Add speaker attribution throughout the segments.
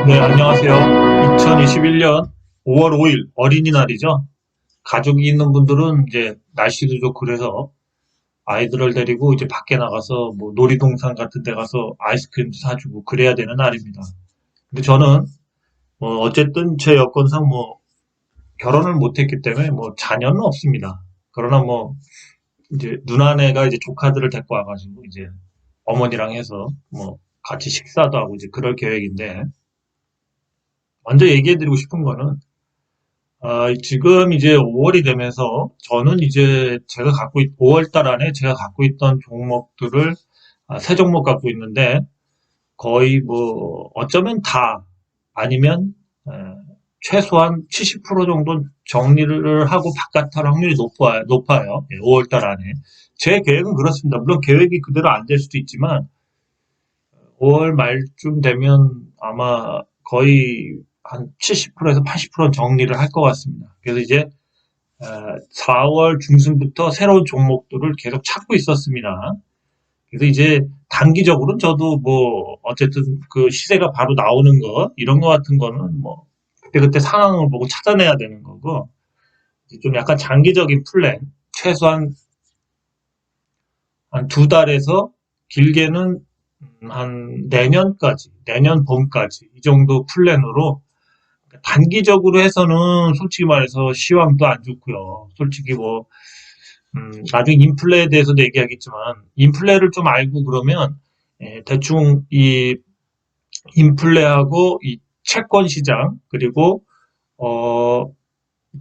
Speaker 1: 네, 안녕하세요. 2021년 5월 5일 어린이날이죠. 가족이 있는 분들은 이제 날씨도 좋고 그래서 아이들을 데리고 이제 밖에 나가서 뭐 놀이동산 같은 데 가서 아이스크림도 사주고 그래야 되는 날입니다. 근데 저는 뭐 어쨌든 제 여건상 뭐 결혼을 못 했기 때문에 뭐 자녀는 없습니다. 그러나 뭐 이제 누나네가 이제 조카들을 데리고 와가지고 이제 어머니랑 해서 뭐 같이 식사도 하고 이제 그럴 계획인데 먼저 얘기해드리고 싶은 거는 지금 이제 5월이 되면서 저는 이제 5월 달 안에 제가 갖고 있던 종목들을 세 종목 갖고 있는데 거의 뭐 어쩌면 다 아니면 에, 최소한 70% 정도 정리를 하고 바깥할 확률이 높아요. 5월 달 안에. 제 계획은 그렇습니다. 물론 계획이 그대로 안 될 수도 있지만 5월 말쯤 되면 아마 거의 한 70%에서 80%는 정리를 할 것 같습니다. 그래서 이제 4월 중순부터 새로운 종목들을 계속 찾고 있었습니다. 그래서 이제 단기적으로는 저도 뭐 어쨌든 그 시세가 바로 나오는 거 이런 거 같은 거는 뭐 그때그때 상황을 보고 찾아내야 되는 거고 좀 약간 장기적인 플랜 최소한 한 두 달에서 길게는 한 내년 봄까지 이 정도 플랜으로 단기적으로 해서는 솔직히 말해서 시황도 안 좋고요. 솔직히 뭐 나중에 인플레에 대해서도 얘기하겠지만 인플레를 좀 알고 그러면 대충 이 인플레하고 이 채권 시장 그리고 어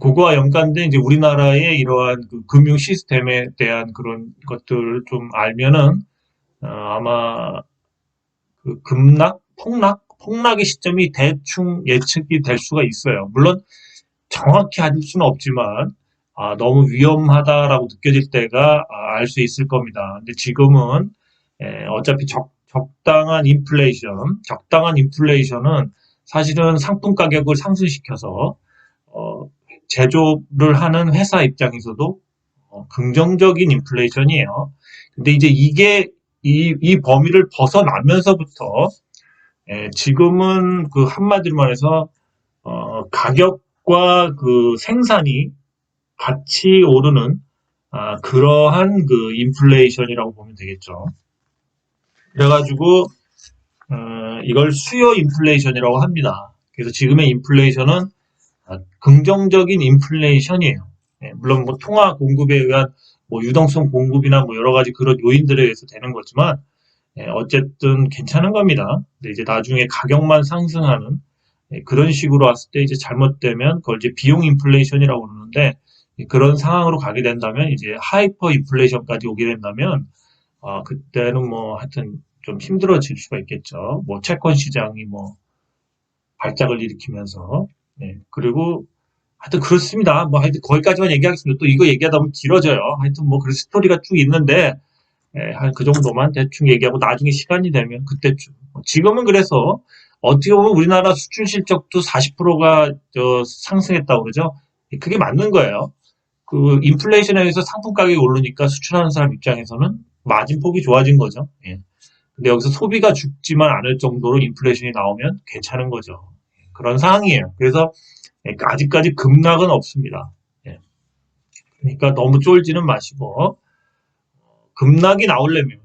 Speaker 1: 그거와 연관된 이제 우리나라의 이러한 그 금융 시스템에 대한 그런 것들을 좀 알면은 아마 그 폭락의 시점이 대충 예측이 될 수가 있어요. 물론 정확히 알 수는 없지만 너무 위험하다라고 느껴질 때가 알 수 있을 겁니다. 근데 지금은 어차피 적당한 인플레이션은 사실은 상품 가격을 상승시켜서 어, 제조를 하는 회사 입장에서도 긍정적인 인플레이션이에요. 근데 이제 이 범위를 벗어나면서부터 지금은 그 한마디로 말해서 가격과 그 생산이 같이 오르는 그러한 그 인플레이션이라고 보면 되겠죠. 그래가지고 이걸 수요 인플레이션이라고 합니다. 그래서 지금의 인플레이션은 긍정적인 인플레이션이에요. 물론 뭐 통화 공급에 의한 뭐 유동성 공급이나 뭐 여러 가지 그런 요인들에 의해서 되는 거지만 어쨌든 괜찮은 겁니다. 근데 이제 나중에 가격만 상승하는 그런 식으로 왔을 때 이제 잘못되면 그걸 이제 비용 인플레이션이라고 그러는데 그런 상황으로 가게 된다면 이제 하이퍼 인플레이션까지 오게 된다면 그때는 뭐 하여튼 좀 힘들어질 수가 있겠죠. 뭐 채권 시장이 뭐 발작을 일으키면서 그리고 하여튼 그렇습니다. 뭐 하여튼 거기까지만 얘기하겠습니다. 또 이거 얘기하다 보면 길어져요. 하여튼 뭐 그런 스토리가 쭉 있는데 한 그 정도만 대충 얘기하고 나중에 시간이 되면 그때쯤. 지금은 그래서 어떻게 보면 우리나라 수출 실적도 40%가 상승했다고 그러죠. 그게 맞는 거예요. 그 인플레이션에 의해서 상품 가격이 오르니까 수출하는 사람 입장에서는 마진폭이 좋아진 거죠. 예. 근데 여기서 소비가 죽지만 않을 정도로 인플레이션이 나오면 괜찮은 거죠. 그런 상황이에요. 그래서 아직까지 급락은 없습니다. 예. 그러니까 너무 쫄지는 마시고 급락이 나오려면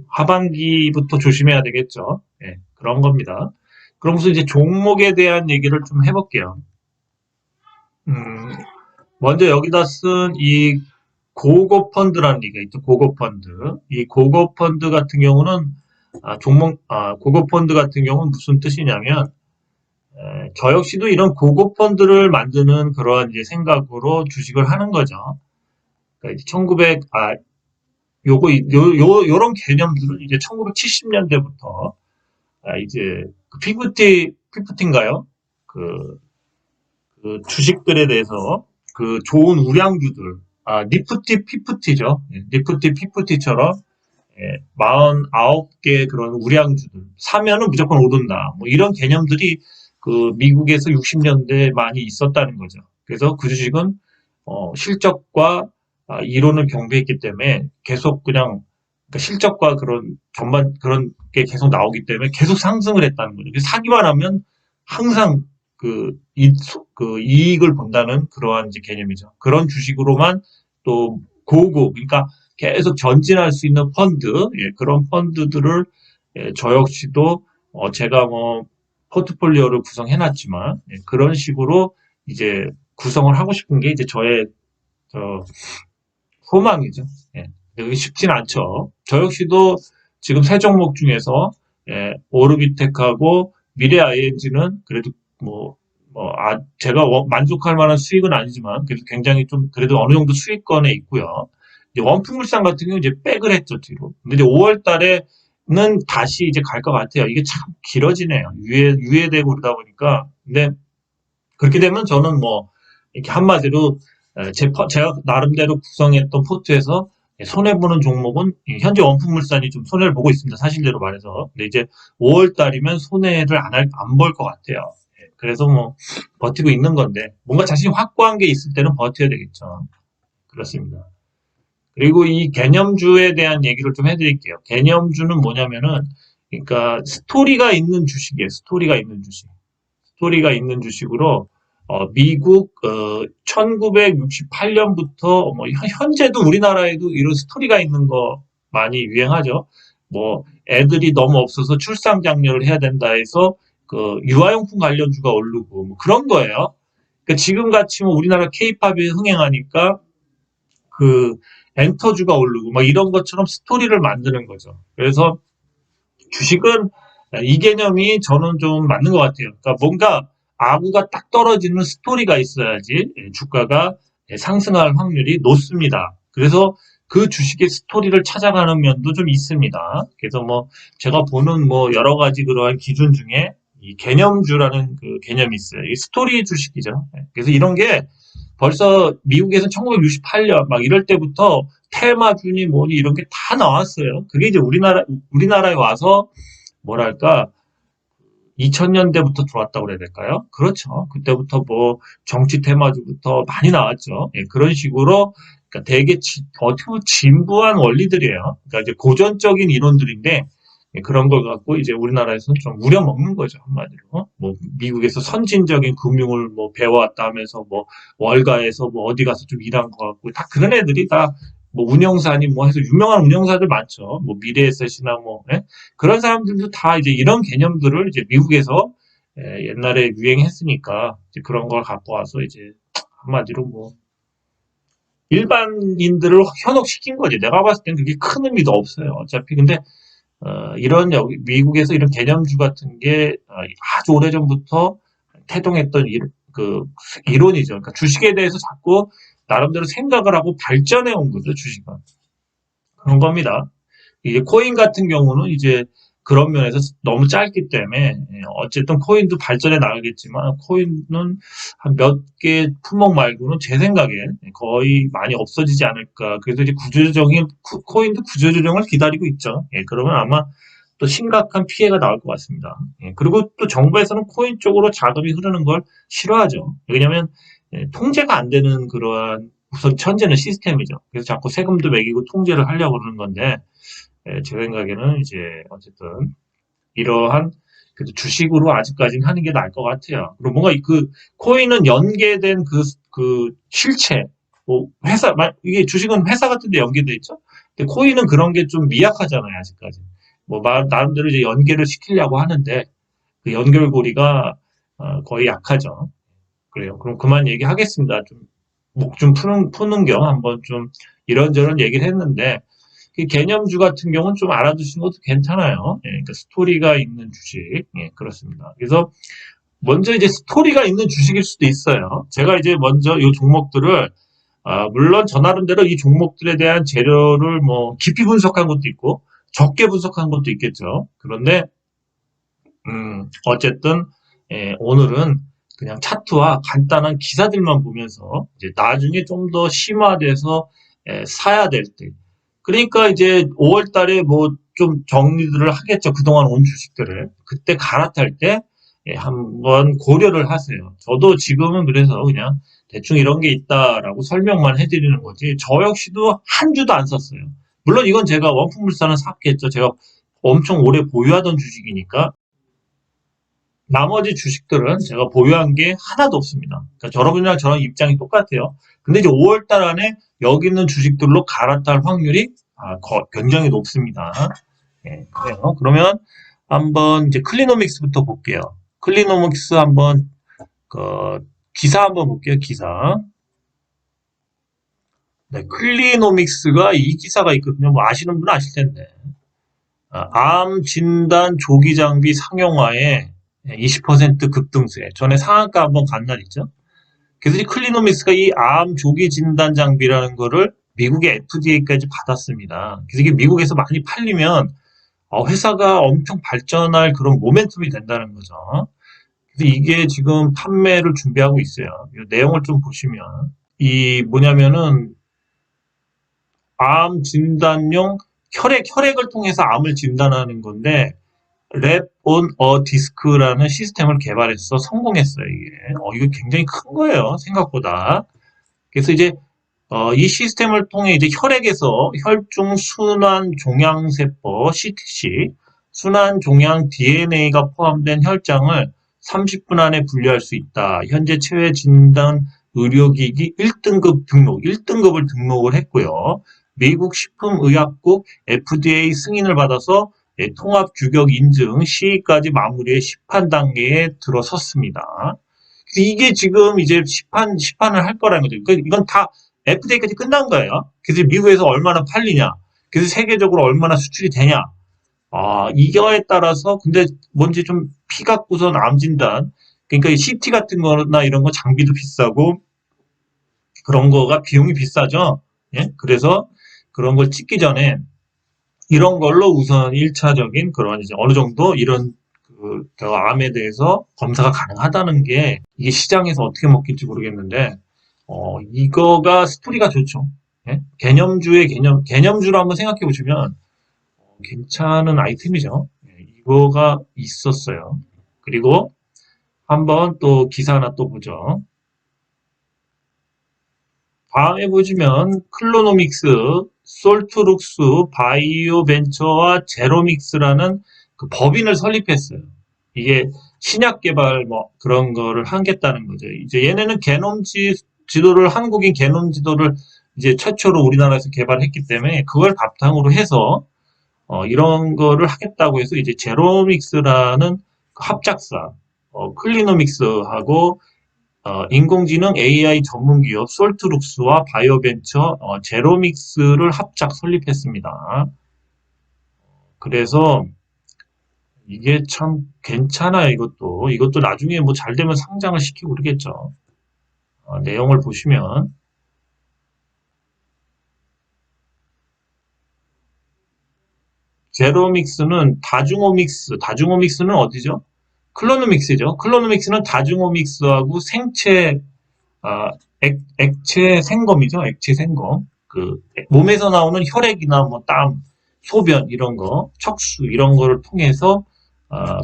Speaker 1: 하반기부터 조심해야 되겠죠. 예, 그런 겁니다. 그러면서 이제 종목에 대한 얘기를 좀 해볼게요. 음, 먼저 여기다 쓴 이 고고 펀드라는 얘기가 있죠. 고고 펀드. 이 고고 펀드 같은 경우는 고고 펀드 같은 경우는 무슨 뜻이냐면 저 역시도 이런 고고 펀드를 만드는 그러한 이제 생각으로 주식을 하는 거죠. 그러니까 1900 요런 개념들은 이제 1970년대부터 이제 그 피프티인가요? 그, 그 주식들에 대해서 그 좋은 우량주들, 니프티 피프티죠. 니프티 피프티처럼 49개 그런 우량주들 사면은 무조건 오른다. 뭐 이런 개념들이 그 미국에서 60년대에 많이 있었다는 거죠. 그래서 그 주식은 실적과 이론을 경배했기 때문에 계속 그냥 그러니까 실적과 그런 전반 그런 게 계속 나오기 때문에 계속 상승을 했다는 거죠. 사기만 하면 항상 그 이익을 본다는 그러한 이제 개념이죠. 그런 주식으로만 또 고고, 그러니까 계속 전진할 수 있는 펀드, 예, 그런 펀드들을 예, 저 역시도 제가 뭐 포트폴리오를 구성해놨지만 예, 그런 식으로 이제 구성을 하고 싶은 게 이제 저의 저 소망이죠. 예. 근데 그게 쉽진 않죠. 저 역시도 지금 세 종목 중에서 예, 오르비텍하고 미래 ING는 그래도 제가 만족할 만한 수익은 아니지만 그래도 굉장히 좀 그래도 어느 정도 수익권에 있고요. 이제 원품물산 같은 경우 이제 백을 했죠 뒤로. 근데 이제 5월 달에는 다시 이제 갈 것 같아요. 이게 참 길어지네요. 유예되고 그러다 보니까. 근데 그렇게 되면 저는 뭐 이렇게 한마디로 제가 나름대로 구성했던 포트에서 손해보는 종목은 현재 원품물산이 좀 손해를 보고 있습니다. 사실대로 말해서. 근데 이제 5월 달이면 손해를 안 볼 것 같아요. 그래서 뭐 버티고 있는 건데 뭔가 자신이 확고한 게 있을 때는 버텨야 되겠죠. 그렇습니다. 그리고 이 개념주에 대한 얘기를 좀 해드릴게요. 개념주는 뭐냐면은 그러니까 스토리가 있는 주식이에요. 스토리가 있는 주식. 스토리가 있는 주식으로 미국 1968년부터 뭐 현재도 우리나라에도 이런 스토리가 있는 거 많이 유행하죠. 뭐 애들이 너무 없어서 출산 장려를 해야 된다 해서 그 유아용품 관련주가 오르고 뭐 그런 거예요. 그러니까 지금 같이 뭐 우리나라 케이팝이 흥행하니까 그 엔터주가 오르고 막 이런 것처럼 스토리를 만드는 거죠. 그래서 주식은 이 개념이 저는 좀 맞는 것 같아요. 그러니까 뭔가 아구가 딱 떨어지는 스토리가 있어야지 주가가 상승할 확률이 높습니다. 그래서 그 주식의 스토리를 찾아가는 면도 좀 있습니다. 그래서 뭐 제가 보는 뭐 여러 가지 그러한 기준 중에 이 개념주라는 그 개념이 있어요. 이 스토리 주식이죠. 그래서 이런 게 벌써 미국에서 1968년 막 이럴 때부터 테마주니 뭐니 이런 게 다 나왔어요. 그게 이제 우리나라에 와서 뭐랄까 2000년대부터 들어왔다고 그래야 될까요? 그렇죠. 그때부터 뭐 정치 테마주부터 많이 나왔죠. 예, 그런 식으로 그러니까 되게 어떻게 보면 진부한 원리들이에요. 그러니까 이제 고전적인 이론들인데 예, 그런 걸 갖고 이제 우리나라에서는 좀 우려먹는 거죠, 한마디로. 뭐 미국에서 선진적인 금융을 뭐 배워왔다 하면서 뭐 월가에서 뭐 어디 가서 좀 일한 것 같고 다 그런 애들이 다 뭐 운영사니 뭐 해서 유명한 운영사들 많죠. 뭐 미래에셋이나 뭐 예? 그런 사람들도 다 이제 이런 개념들을 이제 미국에서 옛날에 유행했으니까 이제 그런 걸 갖고 와서 이제 한마디로 뭐 일반인들을 현혹시킨 거지. 내가 봤을 땐 그게 큰 의미도 없어요. 어차피 근데 이런 미국에서 이런 개념주 같은 게 아주 오래전부터 태동했던 그 이론이죠. 그러니까 주식에 대해서 자꾸 나름대로 생각을 하고 발전해 온 거죠, 주식은. 그런 겁니다. 이제 코인 같은 경우는 이제 그런 면에서 너무 짧기 때문에 어쨌든 코인도 발전해 나가겠지만 코인은 한 몇 개 품목 말고는 제 생각에 거의 많이 없어지지 않을까. 그래서 이제 구조조정이 코인도 구조조정을 기다리고 있죠. 예, 그러면 아마 또 심각한 피해가 나올 것 같습니다. 예, 그리고 또 정부에서는 코인 쪽으로 자금이 흐르는 걸 싫어하죠. 왜냐하면 통제가 안 되는 그러한 우선 천재는 시스템이죠. 그래서 자꾸 세금도 매기고 통제를 하려고 그러는 건데 제 생각에는 이제 어쨌든 이러한 그래도 주식으로 아직까지는 하는 게 나을 것 같아요. 그리고 뭔가 그 코인은 연계된 그 실체, 뭐 회사 이게 주식은 회사 같은 데 연계돼 있죠. 근데 코인은 그런 게 좀 미약하잖아요, 아직까지. 뭐 나름대로 이제 연계를 시키려고 하는데 그 연결고리가 거의 약하죠. 그래요. 그럼 그만 얘기하겠습니다. 좀 목 좀 푸는 겸 한번 좀 이런저런 얘기를 했는데 그 개념주 같은 경우는 좀 알아두시는 것도 괜찮아요. 예, 그러니까 스토리가 있는 주식. 예, 그렇습니다. 그래서 먼저 이제 스토리가 있는 주식일 수도 있어요. 제가 이제 먼저 이 종목들을 물론 저 나름대로 이 종목들에 대한 재료를 뭐 깊이 분석한 것도 있고 적게 분석한 것도 있겠죠. 그런데 어쨌든 오늘은 그냥 차트와 간단한 기사들만 보면서 이제 나중에 좀 더 심화돼서 사야 될 때. 그러니까 이제 5월 달에 뭐 좀 정리들을 하겠죠. 그동안 온 주식들을. 그때 갈아탈 때 한번 고려를 하세요. 저도 지금은 그래서 그냥 대충 이런 게 있다라고 설명만 해드리는 거지. 저 역시도 한 주도 안 썼어요. 물론 이건 제가 원품물산은 샀겠죠. 제가 엄청 오래 보유하던 주식이니까. 나머지 주식들은 제가 보유한 게 하나도 없습니다. 그러니까 여러분이랑 저랑 입장이 똑같아요. 근데 이제 5월 달 안에 여기 있는 주식들로 갈아탈 확률이 굉장히 높습니다. 예, 그래요. 그러면 한번 이제 클리노믹스부터 볼게요. 클리노믹스 한번 기사 한번 볼게요. 기사. 네, 클리노믹스가 이 기사가 있거든요. 뭐 아시는 분은 아실 텐데. 암 진단 조기 장비 상용화에 20% 급등세. 전에 상한가 한번 간 날 있죠. 그래서 이 클리노믹스가 이 암 조기 진단 장비라는 거를 미국의 FDA까지 받았습니다. 그래서 이게 미국에서 많이 팔리면 회사가 엄청 발전할 그런 모멘텀이 된다는 거죠. 그래서 이게 지금 판매를 준비하고 있어요. 이 내용을 좀 보시면 이 뭐냐면은 암 진단용 혈액을 통해서 암을 진단하는 건데 랩 온 어 디스크라는 시스템을 개발해서 성공했어요. 이게 이거 굉장히 큰 거예요. 생각보다. 그래서 이제 이 시스템을 통해 이제 혈액에서 혈중 순환 종양세포 CTC, 순환 종양 DNA가 포함된 혈장을 30분 안에 분류할 수 있다. 현재 체외 진단 의료기기 1등급 등록, 1등급을 등록을 했고요. 미국 식품의약국 FDA 승인을 받아서 통합 규격 인증 시까지 마무리해 시판 단계에 들어섰습니다. 이게 지금 이제 시판을 할 거라는 거죠. 그러니까 이건 다 FDA까지 끝난 거예요. 그래서 미국에서 얼마나 팔리냐, 그래서 세계적으로 얼마나 수출이 되냐. 이거에 따라서 근데 뭔지 좀 피 갖고선 암 진단, 그러니까 CT 같은 거나 이런 거 장비도 비싸고 그런 거가 비용이 비싸죠. 예? 그래서 그런 걸 찍기 전에 이런 걸로 우선 1차적인 그런 이제 어느 정도 이런 암에 대해서 검사가 가능하다는 게 이게 시장에서 어떻게 먹힐지 모르겠는데 이거가 스토리가 좋죠. 예? 개념주로 한번 생각해 보시면 괜찮은 아이템이죠. 예, 이거가 있었어요. 그리고 한번 또 기사 하나 또 보죠. 다음에 보시면 클로노믹스, 솔트룩스, 바이오벤처와 제로믹스라는 그 법인을 설립했어요. 이게 신약 개발 뭐 그런 거를 하겠다는 거죠. 이제 얘네는 지도를 한국인 게놈 지도를 이제 최초로 우리나라에서 개발했기 때문에 그걸 바탕으로 해서 이런 거를 하겠다고 해서 이제 제로믹스라는 합작사 클리노믹스하고 인공지능 AI 전문 기업 솔트룩스와 바이오벤처 제로믹스를 합작 설립했습니다. 그래서 이게 참 괜찮아요. 이것도 나중에 뭐 잘 되면 상장을 시키고 그러겠죠. 내용을 보시면 제로믹스는 다중오믹스는 어디죠? 클로노믹스죠. 클로노믹스는 다중오믹스하고 액체 생검이죠. 액체 생검. 그 몸에서 나오는 혈액이나 뭐 땀, 소변 이런 거, 척수 이런 거를 통해서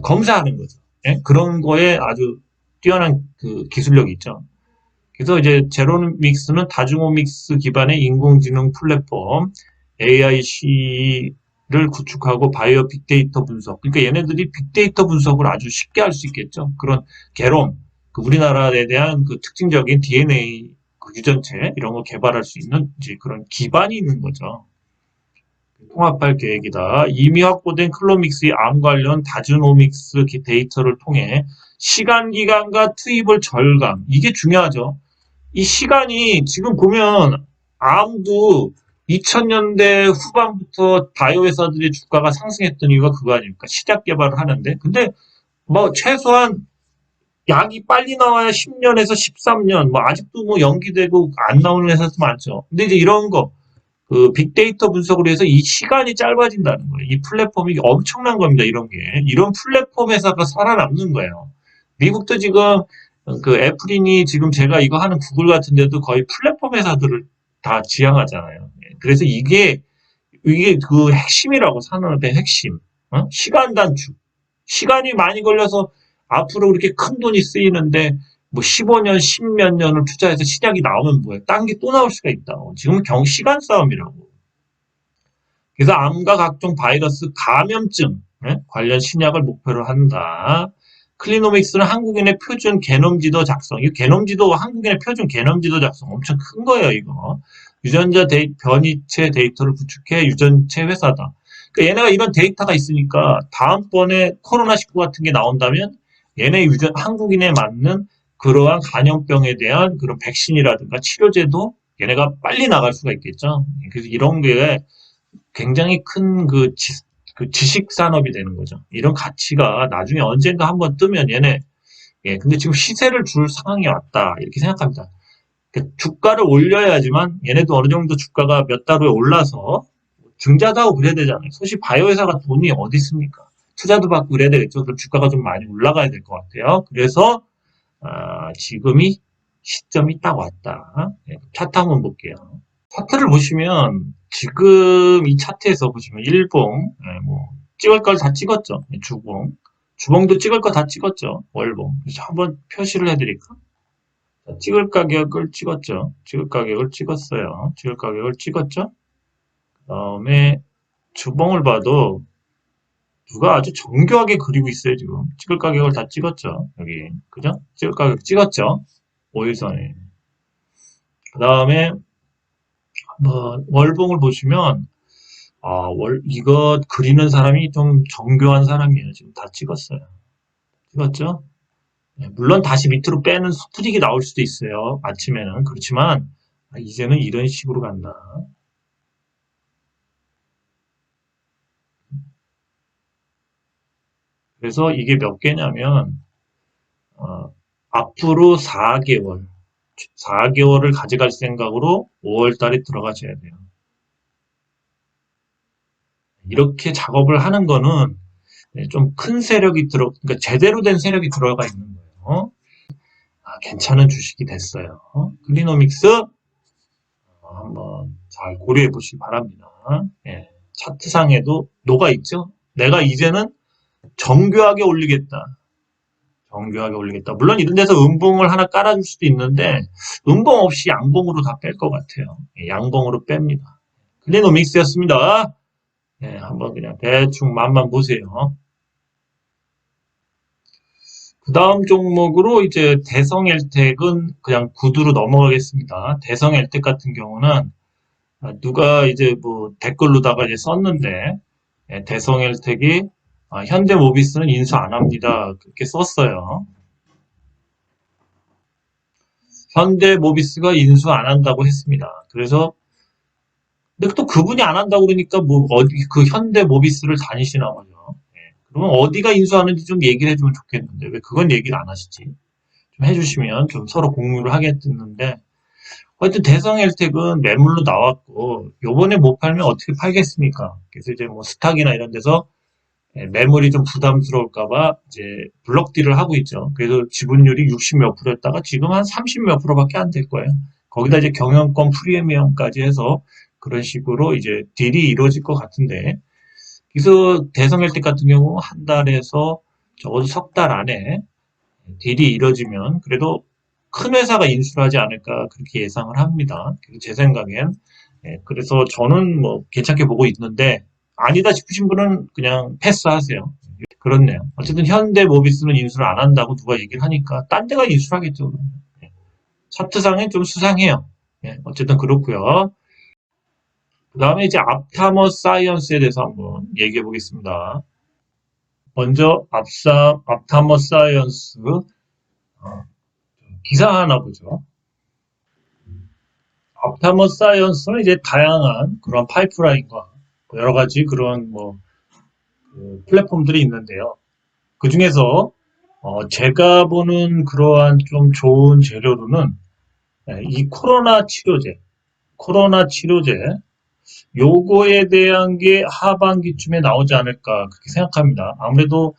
Speaker 1: 검사하는 거죠. 예? 그런 거에 아주 뛰어난 그 기술력이 있죠. 그래서 이제 제로믹스는 다중오믹스 기반의 인공지능 플랫폼 AIC를 구축하고 바이오 빅데이터 분석. 그러니까 얘네들이 빅데이터 분석을 아주 쉽게 할 수 있겠죠. 그런 개론, 우리나라에 대한 그 특징적인 DNA 그 유전체 이런 거 개발할 수 있는 이제 그런 기반이 있는 거죠. 통합할 계획이다. 이미 확보된 클로믹스의 암 관련 다즈노믹스 데이터를 통해 시간 기간과 투입을 절감. 이게 중요하죠. 이 시간이 지금 보면 암도 2000년대 후반부터 바이오 회사들의 주가가 상승했던 이유가 그거 아닙니까? 시작 개발을 하는데. 근데 뭐 최소한 약이 빨리 나와야 10년에서 13년, 뭐 아직도 뭐 연기되고 안 나오는 회사도 많죠. 근데 이제 이런 거, 그 빅데이터 분석을 해서 이 시간이 짧아진다는 거예요. 이 플랫폼이 엄청난 겁니다. 이런 게. 이런 플랫폼 회사가 살아남는 거예요. 미국도 지금 그 애플이니 지금 제가 이거 하는 구글 같은 데도 거의 플랫폼 회사들을 다 지향하잖아요. 그래서 이게 그 핵심이라고 산업의 핵심. 시간 단축. 시간이 많이 걸려서 앞으로 그렇게 큰 돈이 쓰이는데 뭐 15년, 10몇 년을 투자해서 시작이 나오면 뭐예요? 딴 게 또 나올 수가 있다. 지금은 시간 싸움이라고. 그래서 암과 각종 바이러스 감염증 관련 신약을 목표로 한다. 클리노믹스는 한국인의 표준 게놈 지도 작성. 이 게놈 지도, 한국인의 표준 게놈 지도 작성 엄청 큰 거예요, 이거. 유전자 변이체 데이터를 구축해 유전체 회사다. 그러니까 얘네가 이런 데이터가 있으니까 다음번에 코로나19 같은 게 나온다면 얘네 한국인에 맞는 그러한 감염병에 대한 그런 백신이라든가 치료제도 얘네가 빨리 나갈 수가 있겠죠. 그래서 이런 게 굉장히 큰 그 지식 산업이 되는 거죠. 이런 가치가 나중에 언젠가 한번 뜨면 얘네, 예, 근데 지금 시세를 줄 상황이 왔다. 이렇게 생각합니다. 그러니까 주가를 올려야지만 얘네도 어느 정도 주가가 몇 달 후에 올라서 증자도 하고 그래야 되잖아요. 솔직히 바이오 회사가 돈이 어디 있습니까? 투자도 받고 그래야 되겠죠. 그럼 주가가 좀 많이 올라가야 될 것 같아요. 그래서 지금이 시점이 딱 왔다. 예, 차트 한번 볼게요. 차트를 보시면 지금 이 차트에서 보시면 일봉, 예, 뭐 찍을 걸 다 찍었죠. 예, 주봉도 찍을 거 다 찍었죠. 월봉. 그래서 한번 표시를 해드릴까? 자, 찍을 가격을 찍었죠. 찍을 가격을 찍었어요. 찍을 가격을 찍었죠. 그 다음에 주봉을 봐도 누가 아주 정교하게 그리고 있어요, 지금. 찍을 가격을 다 찍었죠. 여기. 그죠? 찍을 가격 찍었죠. 5일선에. 그 다음에 한번 월봉을 보시면, 이거 그리는 사람이 좀 정교한 사람이에요. 지금 다 찍었어요. 찍었죠? 네, 물론 다시 밑으로 빼는 트릭이 나올 수도 있어요. 아침에는. 그렇지만, 이제는 이런 식으로 간다. 그래서 이게 몇 개냐면, 앞으로 4개월을 가져갈 생각으로 5월 달에 들어가셔야 돼요. 이렇게 작업을 하는 거는 좀 큰 세력이 그러니까 제대로 된 세력이 들어가 있는 거예요. 괜찮은 주식이 됐어요. 클리노믹스 한번 잘 고려해 보시기 바랍니다. 예, 차트상에도 녹아 있죠. 내가 이제는 정교하게 올리겠다. 정교하게 올리겠다. 물론 이런 데서 음봉을 하나 깔아줄 수도 있는데 음봉 없이 양봉으로 다 뺄 것 같아요. 예, 양봉으로 뺍니다. 클리노믹스였습니다. 예, 한번 그냥 대충 맛만 보세요. 그 다음 종목으로 이제 대성엘텍은 그냥 구두로 넘어가겠습니다. 대성엘텍 같은 경우는 누가 이제 뭐 댓글로다가 이제 썼는데 예, 대성엘텍이 현대모비스는 인수 안 합니다. 그렇게 썼어요. 현대모비스가 인수 안 한다고 했습니다. 그래서 근데 또 그분이 안 한다고 그러니까 뭐 어디 그 현대모비스를 다니시나 보죠. 예, 그러면 어디가 인수하는지 좀 얘기를 해주면 좋겠는데 왜 그건 얘기를 안 하시지? 좀 해주시면 좀 서로 공유를 하겠는데 하여튼 대성헬텍은 매물로 나왔고 요번에 못 팔면 어떻게 팔겠습니까? 그래서 이제 뭐 스탁이나 이런 데서 매물이 좀 부담스러울까봐 이제 블록딜을 하고 있죠. 그래서 지분율이 60 몇 프로였다가 지금 한 30 몇 프로밖에 안 될 거예요. 거기다 이제 경영권 프리미엄까지 해서 그런 식으로 이제 딜이 이루어질 것 같은데 그래서 대성헬텍 같은 경우 한 달에서 적어도 석 달 안에 딜이 이루어지면 그래도 큰 회사가 인수를 하지 않을까 그렇게 예상을 합니다. 그래서 제 생각엔 그래서 저는 뭐 괜찮게 보고 있는데 아니다 싶으신 분은 그냥 패스하세요. 그렇네요. 어쨌든 현대모비스는 인수를 안 한다고 누가 얘기를 하니까 딴 데가 인수를 하겠죠. 차트상엔 좀 수상해요. 어쨌든 그렇고요. 그 다음에 이제 앞타머 사이언스에 대해서 한번 얘기해 보겠습니다. 먼저 앞타머 사이언스 기사 하나 보죠. 앞타머 사이언스는 이제 다양한 그런 파이프라인과 여러 가지 그런 그 플랫폼들이 있는데요. 그 중에서 제가 보는 그러한 좀 좋은 재료로는 이 코로나 치료제 요거에 대한 게 하반기쯤에 나오지 않을까 그렇게 생각합니다. 아무래도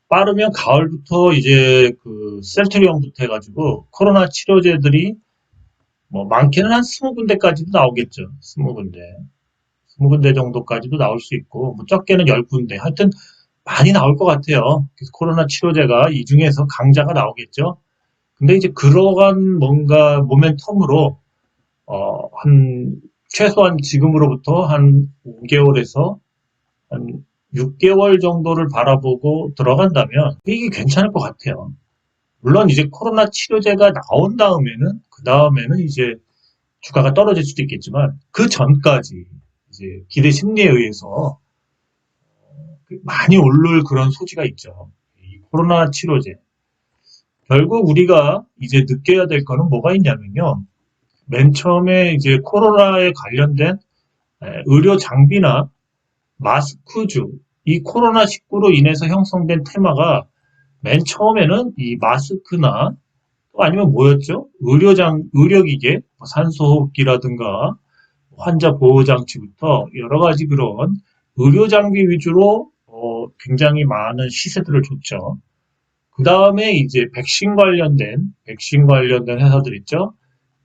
Speaker 1: 빠르면 가을부터 이제 그 셀트리온부터 해가지고 코로나 치료제들이 뭐 많게는 한 20군데까지도 나오겠죠. 20군데. 20군데 정도까지도 나올 수 있고 뭐 적게는 10군데. 하여튼 많이 나올 것 같아요. 그래서 코로나 치료제가 이 중에서 강자가 나오겠죠. 근데 이제 그러한 뭔가 모멘텀으로 한 최소한 지금으로부터 한 5개월에서 한 6개월 정도를 바라보고 들어간다면 이게 괜찮을 것 같아요. 물론 이제 코로나 치료제가 나온 다음에는 그 다음에는 이제 주가가 떨어질 수도 있겠지만 그 전까지 이제 기대 심리에 의해서 많이 오를 그런 소지가 있죠. 이 코로나 치료제. 결국 우리가 이제 느껴야 될 거는 뭐가 있냐면요. 맨 처음에 이제 코로나에 관련된 의료 장비나 마스크주, 이 코로나19로 인해서 형성된 테마가 맨 처음에는 이 마스크나 또 아니면 뭐였죠? 의료기계, 산소호흡기라든가 환자 보호장치부터 여러 가지 그런 의료장비 위주로 굉장히 많은 시세들을 줬죠. 그 다음에 이제 백신 관련된 회사들 있죠.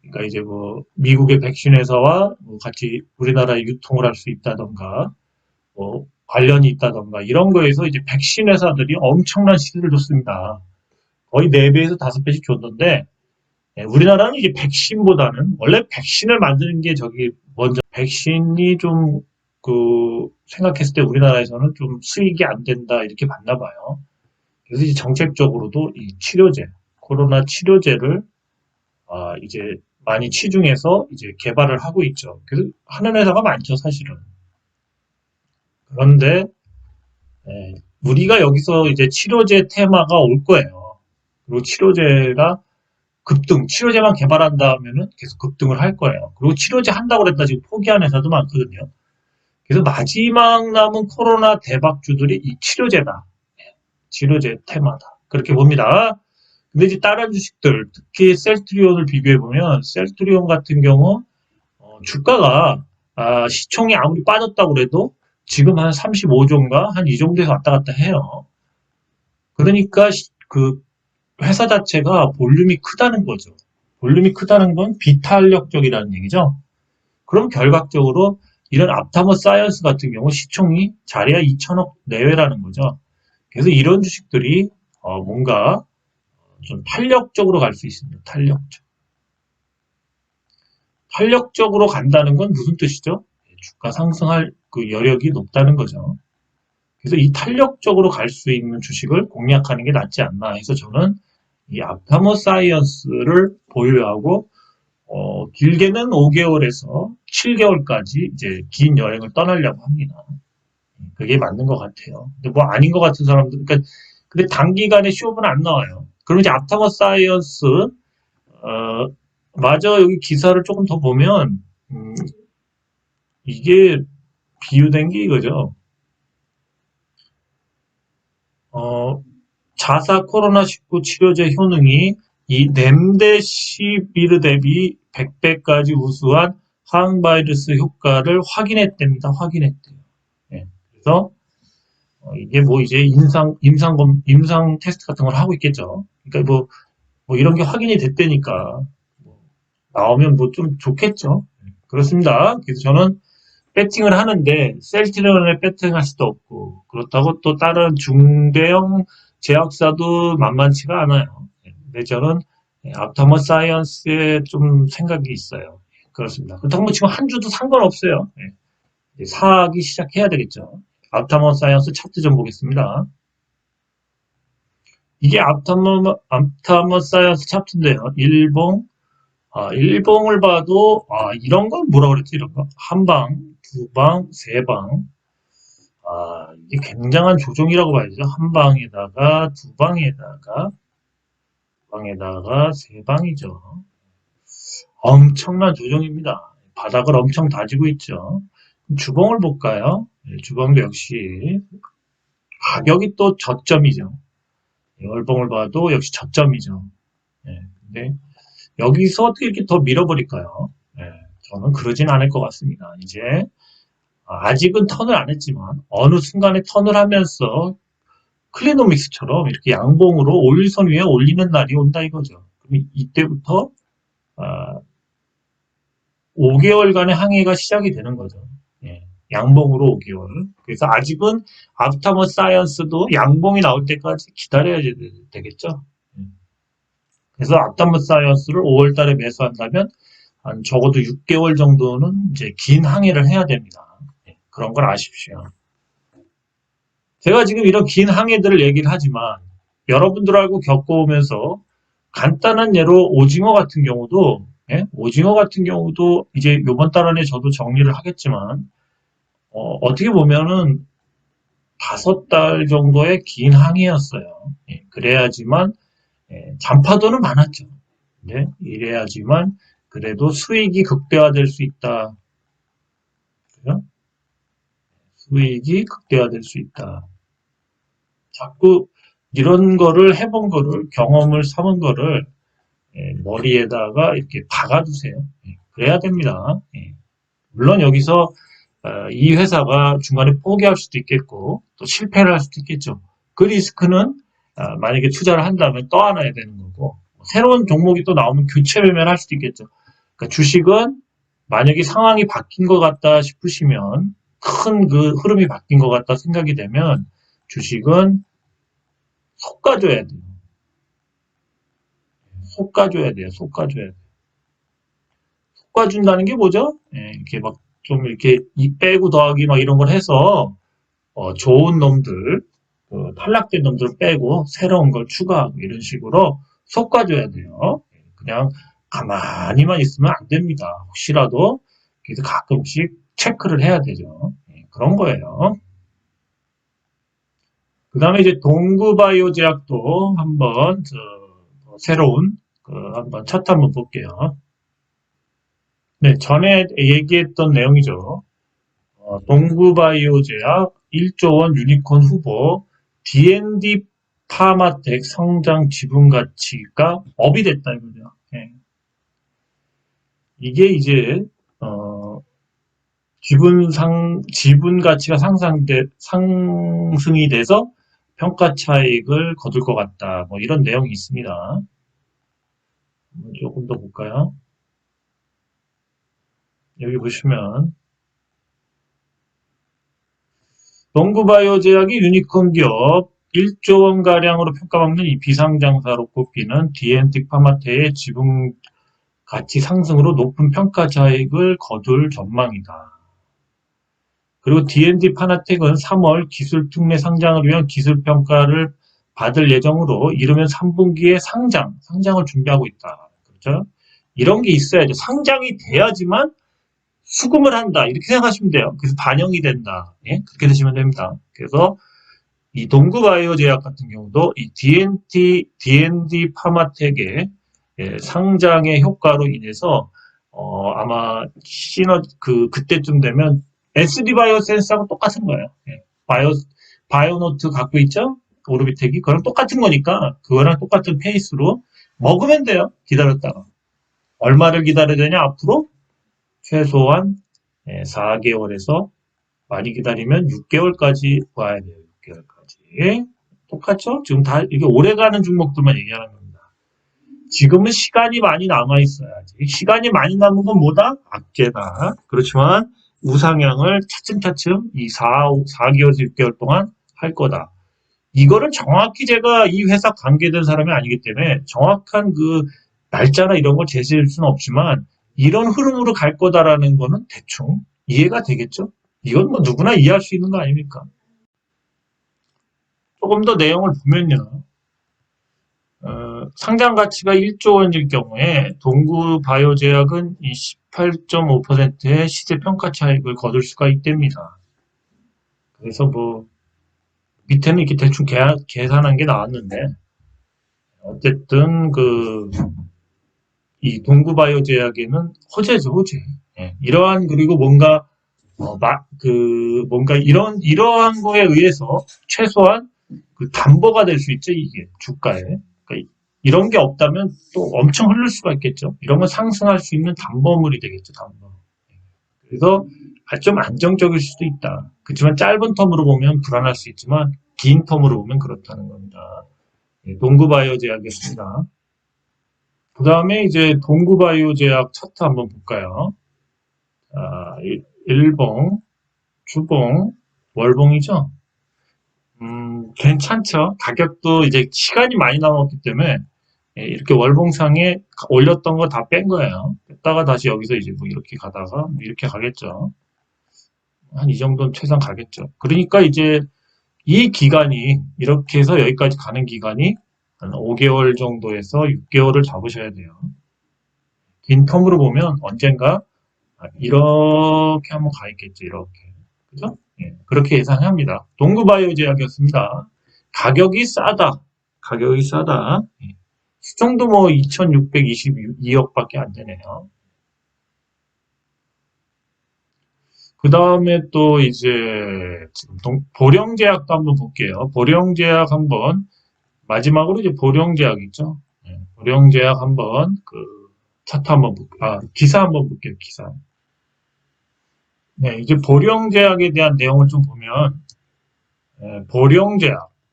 Speaker 1: 그러니까 이제 뭐 미국의 백신 회사와 뭐 같이 우리나라에 유통을 할 수 있다던가 뭐 관련이 있다던가 이런 거에서 이제 백신 회사들이 엄청난 시세를 줬습니다. 거의 4배에서 5배씩 줬는데 우리나라는 이제 백신보다는 원래 백신을 만드는 게 저기 먼저 백신이 좀 생각했을 때 우리나라에서는 좀 수익이 안 된다 이렇게 봤나 봐요. 그래서 이제 정책적으로도 이 치료제, 코로나 치료제를 이제 많이 치중해서 이제 개발을 하고 있죠. 그래서 하는 회사가 많죠, 사실은. 그런데 우리가 여기서 이제 치료제 테마가 올 거예요. 그리고 치료제가 치료제만 개발한다면은 계속 급등을 할 거예요. 그리고 치료제 한다고 그랬다 지금 포기한 회사도 많거든요. 그래서 마지막 남은 코로나 대박주들이 이 치료제다. 치료제 테마다. 그렇게 봅니다. 근데 이제 다른 주식들, 특히 셀트리온을 비교해보면, 셀트리온 같은 경우, 주가가, 시총이 아무리 빠졌다고 그래도 지금 한 35조인가? 한 이 정도에서 왔다 갔다 해요. 그러니까 그 회사 자체가 볼륨이 크다는 거죠. 볼륨이 크다는 건 비탄력적이라는 얘기죠. 그럼 결과적으로 이런 앞타머 사이언스 같은 경우 시총이 자리야 2천억 내외라는 거죠. 그래서 이런 주식들이 뭔가 좀 탄력적으로 갈 수 있습니다. 탄력적으로 간다는 건 무슨 뜻이죠? 주가 상승할 그 여력이 높다는 거죠. 그래서 이 탄력적으로 갈 수 있는 주식을 공략하는 게 낫지 않나 해서 저는 이 앞타머 사이언스를 보유하고 길게는 5개월에서 7개월까지 이제 긴 여행을 떠나려고 합니다. 그게 맞는 것 같아요. 근데 뭐 아닌 것 같은 사람들, 그러니까 근데 단기간에 쇼업은 안 나와요. 그럼 이제 앞타머 사이언스 맞아 여기 기사를 조금 더 보면 이게 비유된 게 이거죠. 자사 코로나19 치료제 효능이 이 렘데시비르 대비 100배까지 우수한 항바이러스 효과를 확인했답니다. 확인했대요. 네. 그래서 이게 뭐 이제 임상 테스트 같은 걸 하고 있겠죠. 그러니까 뭐 이런 게 확인이 됐다니까 뭐 나오면 뭐 좀 좋겠죠. 그렇습니다. 그래서 저는 배팅을 하는데 셀트리온에 배팅할 수도 없고 그렇다고 또 다른 중대형 제약사도 만만치가 않아요. 근데 저는 앞터머 사이언스에 좀 생각이 있어요. 그렇습니다. 그렇다고 뭐 지금 한 주도 상관없어요. 사기 시작해야 되겠죠. 앞터머 사이언스 차트 좀 보겠습니다. 이게 앞터머 사이언스 차트인데요. 일봉을 봐도 이런 건 뭐라 그랬지 이런 거 한 방, 두 방, 세 방. 이게 굉장한 조정이라고 봐야죠. 한 방에다가 두 방에다가 세 방이죠. 엄청난 조정입니다. 바닥을 엄청 다지고 있죠. 주봉을 볼까요? 주봉도 역시 가격이 또 저점이죠. 월봉을 봐도 역시 저점이죠. 근데 여기서 어떻게 이렇게 더 밀어버릴까요? 저는 그러진 않을 것 같습니다. 이제 아직은 턴을 안 했지만 어느 순간에 턴을 하면서 클리노믹스처럼 이렇게 양봉으로 5일선 위에 올리는 날이 온다 이거죠. 그럼 이때부터 5개월간의 항해가 시작이 되는 거죠. 양봉으로 5개월. 그래서 아직은 앞타머 사이언스도 양봉이 나올 때까지 기다려야 되겠죠. 그래서 앞타머 사이언스를 5월 달에 매수한다면 한 적어도 6개월 정도는 이제 긴 항해를 해야 됩니다. 그런 걸 아십시오. 제가 지금 이런 긴 항해들을 얘기를 하지만 여러분들하고 겪어오면서 간단한 예로 오징어 같은 경우도 오징어 같은 경우도 이제 이번 달 안에 저도 정리를 하겠지만 어떻게 보면은 5달 정도의 긴 항해였어요. 그래야지만 잔파도는 많았죠. 이래야지만 그래도 수익이 극대화될 수 있다. 그죠? 수익이 극대화될 수 있다. 자꾸 이런 거를 해본 거를 경험을 삼은 거를 머리에다가 이렇게 박아두세요. 그래야 됩니다. 물론 여기서 이 회사가 중간에 포기할 수도 있겠고 또 실패를 할 수도 있겠죠. 그 리스크는 만약에 투자를 한다면 떠안아야 되는 거고 새로운 종목이 또 나오면 교체 매매를 할 수도 있겠죠. 그러니까 주식은 만약에 상황이 바뀐 것 같다 싶으시면 큰 그 흐름이 바뀐 것 같다 생각이 되면 주식은 솎아줘야 돼요. 솎아줘야 돼요. 솎아줘야 돼요. 솎아준다는 게 뭐죠? 이렇게 막 좀 이렇게 이 빼고 더하기 막 이런 걸 해서 좋은 놈들, 탈락된 놈들 빼고 새로운 걸 추가하고 이런 식으로 솎아줘야 돼요. 그냥 가만히만 있으면 안 됩니다. 혹시라도 그래서 가끔씩 체크를 해야 되죠. 그런 거예요. 그 다음에 이제 동구바이오 제약도 한번 새로운 한번 차트 한번 볼게요. 네, 전에 얘기했던 내용이죠. 동구바이오 제약 1조 원 유니콘 후보 D&D 파마텍 성장 지분 가치가 업이 됐다 이거죠. 이게 이제 지분 가치가 상승이 돼서 평가 차익을 거둘 것 같다. 뭐 이런 내용이 있습니다. 조금 더 볼까요? 여기 보시면 동구바이오 제약이 유니콘 기업 1조 원가량으로 평가받는 이 비상장사로 꼽히는 D&T 파마테의 지분 가치 상승으로 높은 평가 차익을 거둘 전망이다. 그리고 D&D 파나텍은 3월 기술특례 상장을 위한 기술평가를 받을 예정으로 이르면 3분기에 상장을 준비하고 있다. 그렇죠? 이런 게 있어야죠. 상장이 돼야지만 수금을 한다. 이렇게 생각하시면 돼요. 그래서 반영이 된다. 그렇게 되시면 됩니다. 그래서 이 동구바이오 제약 같은 경우도 이 D&D 파마텍의 상장의 효과로 인해서 아마 그때쯤 되면 SD바이오센스하고 똑같은 거예요. 바이오노트 갖고 있죠? 오르비텍이 그거랑 똑같은 거니까 그거랑 똑같은 페이스로 먹으면 돼요. 기다렸다가 얼마를 기다려야 되냐 앞으로 최소한 4개월에서 많이 기다리면 6개월까지 와야 돼요. 6개월까지 똑같죠? 지금 다 이게 오래가는 종목들만 얘기하는 겁니다. 지금은 시간이 많이 남아있어야지. 시간이 많이 남은 건 뭐다? 악재다. 그렇지만 우상향을 차츰차츰 이 4개월에서 6개월 동안 할 거다. 이거를 정확히 제가 이 회사 관계된 사람이 아니기 때문에 정확한 그 날짜나 이런 걸 제시할 수는 없지만 이런 흐름으로 갈 거다라는 거는 대충 이해가 되겠죠? 이건 뭐 누구나 이해할 수 있는 거 아닙니까? 조금 더 내용을 보면요. 상장 가치가 1조 원일 경우에 동구바이오제약은 18.5%의 시세 평가 차익을 거둘 수가 있답니다. 그래서 뭐 밑에는 이렇게 대충 계산한 게 나왔는데 어쨌든 이 동구바이오제약에는 호재죠, 호재. 이러한 그리고 뭔가 뭔가 이러한 거에 의해서 최소한 그 담보가 될 수 있죠, 이게 주가에. 그러니까 이런 게 없다면 또 엄청 흐를 수가 있겠죠. 이런 건 상승할 수 있는 담보물이 되겠죠, 담보. 그래서 좀 안정적일 수도 있다. 그렇지만 짧은 텀으로 보면 불안할 수 있지만 긴 텀으로 보면 그렇다는 겁니다. 동구바이오 제약이었습니다. 그 다음에 이제 동구바이오 제약 차트 한번 볼까요? 자, 일봉, 주봉, 월봉이죠. 괜찮죠. 가격도 이제 시간이 많이 남았기 때문에 이렇게 월봉상에 올렸던 거 다 뺀 거예요. 했다가 다시 여기서 이제 뭐 이렇게 가다가 뭐 이렇게 가겠죠. 한 이 정도는 최소한 가겠죠. 그러니까 이제 이 기간이 이렇게 해서 여기까지 가는 기간이 한 5개월 정도에서 6개월을 잡으셔야 돼요. 긴 텀으로 보면 언젠가 이렇게 한번 가 있겠죠. 이렇게. 그죠? 예, 그렇게 예상합니다. 동구바이오 제약이었습니다. 가격이 싸다. 가격이 싸다. 예. 시총도 뭐 2,622억밖에 안 되네요. 그 다음에 또 이제 지금 보령제약도 한번 볼게요. 보령제약 한번 마지막으로 이제 보령제약 있죠. 예, 보령제약 한번 그 차트 한번 기사 한번 볼게요. 기사. 네, 이제 보령제약에 대한 내용을 좀 보면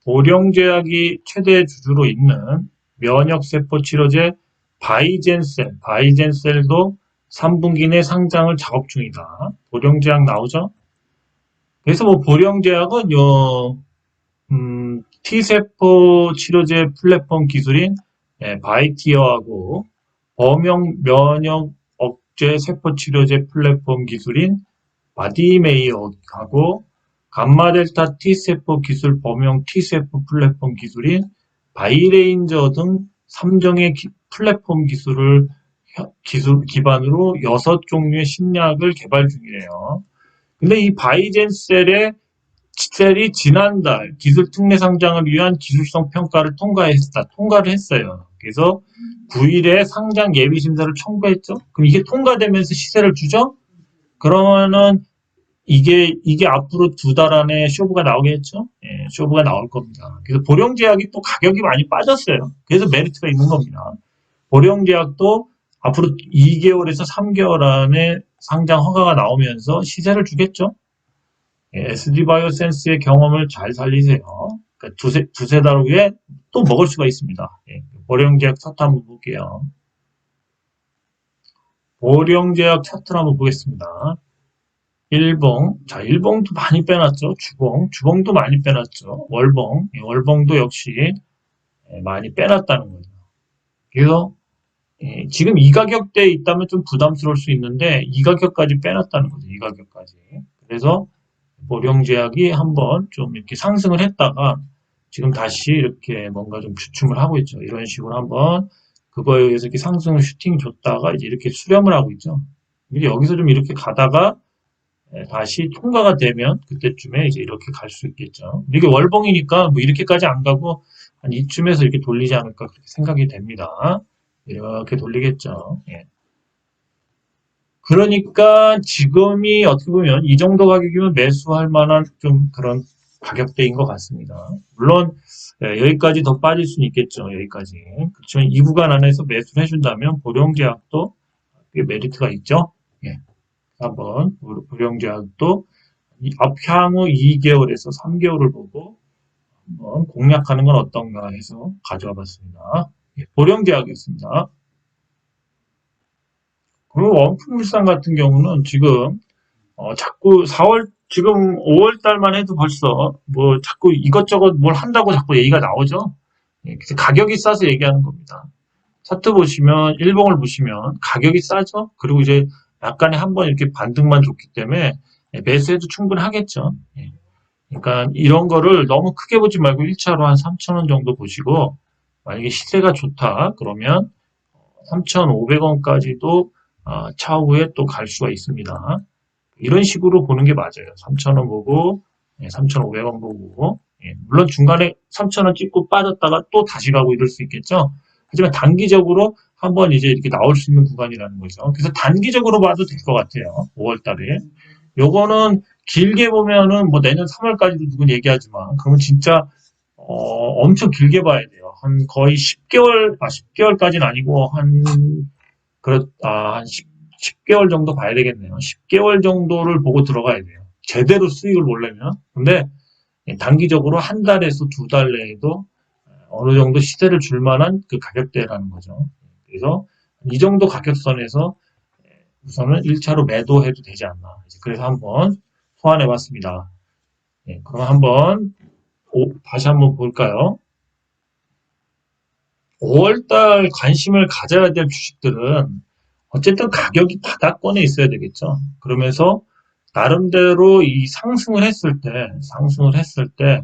Speaker 1: 보령제약이 최대 주주로 있는 면역세포 치료제 바이젠셀도 3분기 내 상장을 작업 중이다. 보령제약 나오죠? 그래서 뭐 보령제약은 T세포 치료제 플랫폼 기술인 바이티어하고 범용 면역 억제 세포 치료제 플랫폼 기술인 바디메이어하고 감마델타 T세포 기술 범용 T세포 플랫폼 기술인 바이레인저 등 3종의 플랫폼 기술 기반으로 6종류의 신약을 개발 중이래요. 근데 이 바이젠셀이 지난달 기술 특례 상장을 위한 기술성 평가를 통과를 했어요. 그래서 9일에 상장 예비 심사를 청구했죠. 그럼 이게 통과되면서 시세를 주죠? 그러면은 이게 앞으로 2달 안에 쇼부가 나오겠죠? 예, 쇼부가 나올 겁니다. 그래서 보령제약이 또 가격이 많이 빠졌어요. 그래서 메리트가 있는 겁니다. 보령제약도 앞으로 2개월에서 3개월 안에 상장 허가가 나오면서 시세를 주겠죠? 예, SD바이오센스의 경험을 잘 살리세요. 그러니까 두세 달 후에 또 먹을 수가 있습니다. 예, 보령제약 차트 한번 볼게요. 보령제약 차트를 한번 보겠습니다. 일봉, 자, 일봉도 많이 빼놨죠. 주봉도 많이 빼놨죠. 월봉도 역시 많이 빼놨다는 거죠. 그래서 지금 이 가격대에 있다면 좀 부담스러울 수 있는데 이 가격까지 빼놨다는 거죠. 이 가격까지. 그래서 보령제약이 한번 좀 이렇게 상승을 했다가 지금 다시 이렇게 뭔가 좀 주춤을 하고 있죠. 이런 식으로 한번 그거에 의해서 이렇게 상승을 슈팅 줬다가 이제 이렇게 수렴을 하고 있죠. 여기서 좀 이렇게 가다가 다시 통과가 되면 그때쯤에 이제 이렇게 갈 수 있겠죠. 이게 월봉이니까 뭐 이렇게까지 안 가고 한 이쯤에서 이렇게 돌리지 않을까 그렇게 생각이 됩니다. 이렇게 돌리겠죠. 예. 그러니까 지금이 어떻게 보면 이 정도 가격이면 매수할 만한 좀 그런 가격대인 것 같습니다. 물론 여기까지 더 빠질 수는 있겠죠. 여기까지. 그렇지만 이 구간 안에서 매수를 해준다면 보령제약도 꽤 메리트가 있죠. 예. 한번 보령제약도 향후 2개월에서 3개월을 보고 한번 공략하는 건 어떤가 해서 가져와 봤습니다. 예, 보령제약이었습니다. 그리고 원품물산 같은 경우는 지금 자꾸 지금 5월 달만 해도 벌써 뭐 자꾸 이것저것 뭘 한다고 자꾸 얘기가 나오죠. 예, 그래서 가격이 싸서 얘기하는 겁니다. 차트 보시면 일봉을 보시면 가격이 싸죠. 그리고 이제 약간의 한번 이렇게 반등만 줬기 때문에 매수해도 충분하겠죠. 예. 그러니까 이런 거를 너무 크게 보지 말고 1차로 한 3,000원 정도 보시고 만약에 시세가 좋다 그러면 3,500원까지도 차후에 또 갈 수가 있습니다. 이런 식으로 보는 게 맞아요. 3,000원 보고 3,500원 보고 물론 중간에 3,000원 찍고 빠졌다가 또 다시 가고 이럴 수 있겠죠. 하지만 단기적으로 한번 이제 이렇게 나올 수 있는 구간이라는 거죠. 그래서 단기적으로 봐도 될 것 같아요. 5월 달에. 요거는 길게 보면은 뭐 내년 3월까지도 누군 얘기하지만 그러면 진짜 엄청 길게 봐야 돼요. 한 거의 10개월까지는 아니고 한 10개월 정도 봐야 되겠네요. 10개월 정도를 보고 들어가야 돼요. 제대로 수익을 보려면. 근데 단기적으로 한 달에서 2달 내에도 어느 정도 시세를 줄 만한 그 가격대라는 거죠. 그래서 이 정도 가격선에서 우선은 1차로 매도해도 되지 않나. 그래서 한번 소환해 봤습니다. 그럼 한번 다시 한번 볼까요? 5월달 관심을 가져야 될 주식들은 어쨌든 가격이 바닥권에 있어야 되겠죠. 그러면서 나름대로 이 상승을 했을 때,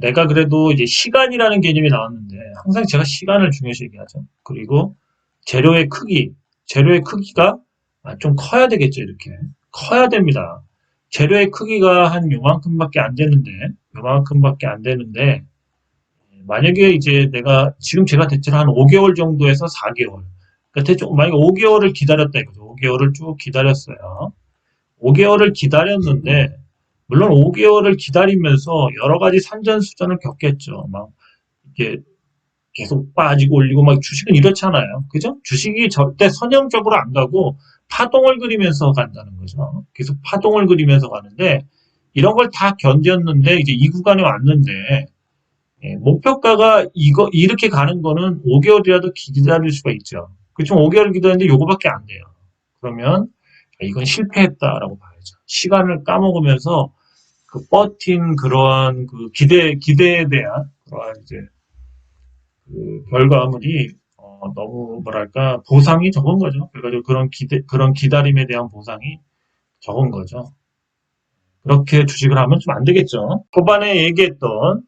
Speaker 1: 내가 그래도 이제 시간이라는 개념이 나왔는데, 항상 제가 시간을 중요시 얘기하죠. 그리고 재료의 크기, 재료의 크기가 좀 커야 되겠죠, 이렇게. 커야 됩니다. 재료의 크기가 한 요만큼밖에 안 되는데, 만약에 이제 지금 제가 대체로 한 5개월 정도에서 4개월. 그러니까 대충, 만약에 5개월을 기다렸다 이거죠. 5개월을 쭉 기다렸어요. 5개월을 기다렸는데, 물론 5개월을 기다리면서 여러 가지 산전수전을 겪겠죠. 막, 이게 계속 빠지고 올리고, 막 주식은 이렇잖아요. 그죠? 주식이 절대 선형적으로 안 가고, 파동을 그리면서 간다는 거죠. 계속 파동을 그리면서 가는데, 이런 걸 다 견뎠는데, 이제 이 구간에 왔는데, 목표가가 이렇게 가는 거는 5개월이라도 기다릴 수가 있죠. 그렇지만 5개월 기다렸는데 요거밖에 안 돼요. 그러면 이건 실패했다라고 봐야죠. 시간을 까먹으면서 그 버틴 그러한 그 기대에 대한 그러한 이제 그 결과물이 너무 뭐랄까 보상이 적은 거죠. 그래가지고 그런 기다림에 대한 보상이 적은 거죠. 그렇게 주식을 하면 좀 안 되겠죠. 초반에 얘기했던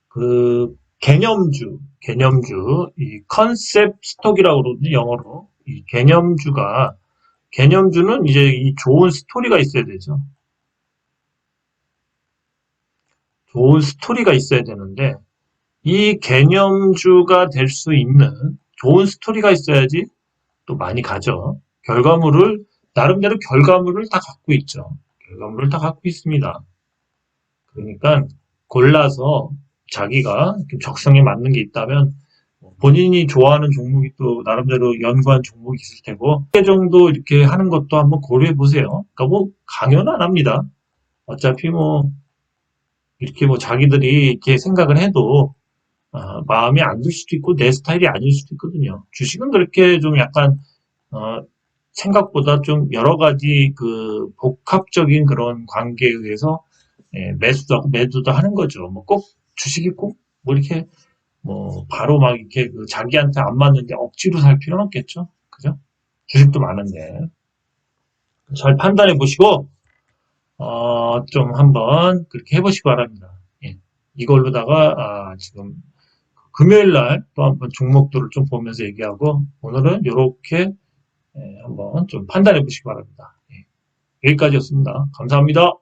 Speaker 1: 그 이 컨셉 스톡이라고 그러거든요, 영어로. 이 개념주는 이제 이 좋은 스토리가 있어야 되죠. 좋은 스토리가 있어야 되는데, 이 개념주가 될 수 있는 좋은 스토리가 있어야지 또 많이 가죠. 나름대로 결과물을 다 갖고 있죠. 결과물을 다 갖고 있습니다. 그러니까 골라서 자기가 적성에 맞는 게 있다면 본인이 좋아하는 종목이 또 나름대로 연구한 종목이 있을 테고 그 정도 이렇게 하는 것도 한번 고려해 보세요. 그러니까 뭐 강요는 안 합니다. 어차피 뭐 이렇게 뭐 자기들이 이렇게 생각을 해도 마음에 안 들 수도 있고 내 스타일이 아닐 수도 있거든요. 주식은 그렇게 좀 약간 어, 생각보다 좀 여러 가지 그 복합적인 그런 관계에 의해서 매수도 하고 매도도 하는 거죠. 뭐 꼭 주식이 꼭 뭐 이렇게 뭐 바로 막 이렇게 그 자기한테 안 맞는데 억지로 살 필요는 없겠죠. 그죠? 주식도 많은데 잘 판단해 보시고 좀 한번 그렇게 해보시기 바랍니다. 예. 이걸로다가 지금 금요일 날 또 한번 종목들을 좀 보면서 얘기하고 오늘은 이렇게 한번 좀 판단해 보시기 바랍니다. 예. 여기까지였습니다. 감사합니다.